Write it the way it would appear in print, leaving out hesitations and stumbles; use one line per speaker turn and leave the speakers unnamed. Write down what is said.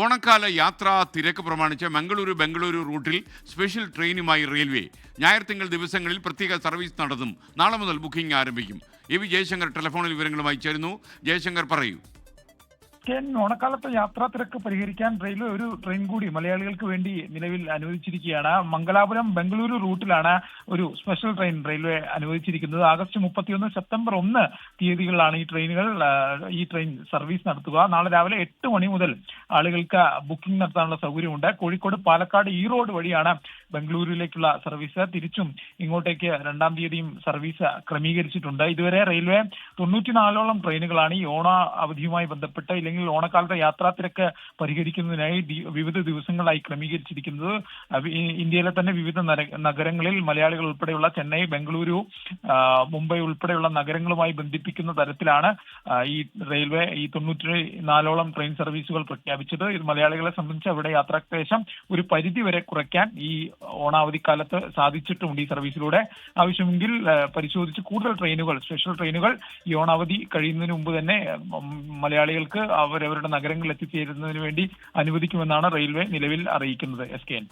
ഓണക്കാല യാത്രാ തിരക്ക് പ്രമാണിച്ച് ബംഗളൂരു റൂട്ടിൽ സ്പെഷ്യൽ ട്രെയിനുമായി റെയിൽവേ ഞായർ തിങ്കൾ ദിവസങ്ങളിൽ പ്രത്യേക സർവീസ് നടത്തും. നാളെ മുതൽ ബുക്കിംഗ് ആരംഭിക്കും. എ.വി. ജയശങ്കർ ടെലിഫോണിൽ വിവരങ്ങളുമായി ചേരുന്നു. ജയശങ്കർ, പറയൂ.
ഓണക്കാലത്തെ യാത്രാ തിരക്ക് പരിഹരിക്കാൻ റെയിൽവേ ഒരു ട്രെയിൻ കൂടി മലയാളികൾക്ക് വേണ്ടി നിലവിൽ അനുവദിച്ചിരിക്കുകയാണ്. മംഗലാപുരം ബംഗളൂരു റൂട്ടിലാണ് ഒരു സ്പെഷ്യൽ ട്രെയിൻ റെയിൽവേ അനുവദിച്ചിരിക്കുന്നത്. ആഗസ്റ്റ് 31, സെപ്റ്റംബർ 1 തീയതികളിലാണ് ഈ ട്രെയിൻ സർവീസ് നടത്തുക. നാളെ രാവിലെ 8 മണി മുതൽ ആളുകൾക്ക് ബുക്കിംഗ് നടത്താനുള്ള സൗകര്യമുണ്ട്. കോഴിക്കോട്, പാലക്കാട്, ഈറോഡ് വഴിയാണ് ബംഗളൂരുവിലേക്കുള്ള സർവീസ്. തിരിച്ചും ഇങ്ങോട്ടേക്ക് 2-ാം തീയതിയും സർവീസ് ക്രമീകരിച്ചിട്ടുണ്ട്. ഇതുവരെ റെയിൽവേ 94ഓളം ട്രെയിനുകളാണ് ഈ ഓണ അവധിയുമായി ബന്ധപ്പെട്ട് ഇല്ലെങ്കിൽ ഓണക്കാലത്തെ യാത്രാ തിരക്ക് പരിഹരിക്കുന്നതിനായി വിവിധ ദിവസങ്ങളായി ക്രമീകരിച്ചിരിക്കുന്നത്. ഇന്ത്യയിലെ തന്നെ വിവിധ നഗരങ്ങളിൽ മലയാളികൾ ഉൾപ്പെടെയുള്ള ചെന്നൈ, ബംഗളൂരു, മുംബൈ ഉൾപ്പെടെയുള്ള നഗരങ്ങളുമായി ബന്ധിപ്പിക്കുന്ന തരത്തിലാണ് ഈ റെയിൽവേ ഈ 94ഓളം ട്രെയിൻ സർവീസുകൾ പ്രഖ്യാപിച്ചത്. ഇത് മലയാളികളെ സംബന്ധിച്ച് അവിടെ യാത്രാക്ലേശം ഒരു പരിധി വരെ കുറയ്ക്കാൻ ഈ ഓണാവധിക്കാലത്ത് സാധിച്ചിട്ടുമുണ്ട്. ഈ സർവീസിലൂടെ ആവശ്യമെങ്കിൽ പരിശോധിച്ച് കൂടുതൽ ട്രെയിനുകൾ, സ്പെഷ്യൽ ട്രെയിനുകൾ ഈ ഓണാവധി കഴിയുന്നതിന് മുമ്പ് തന്നെ മലയാളികൾക്ക് അവരവരുടെ നഗരങ്ങളിൽ എത്തിച്ചേരുന്നതിന് വേണ്ടി അനുവദിക്കുമെന്നാണ് റെയിൽവേ നിലവിൽ അറിയിക്കുന്നത്. SKN.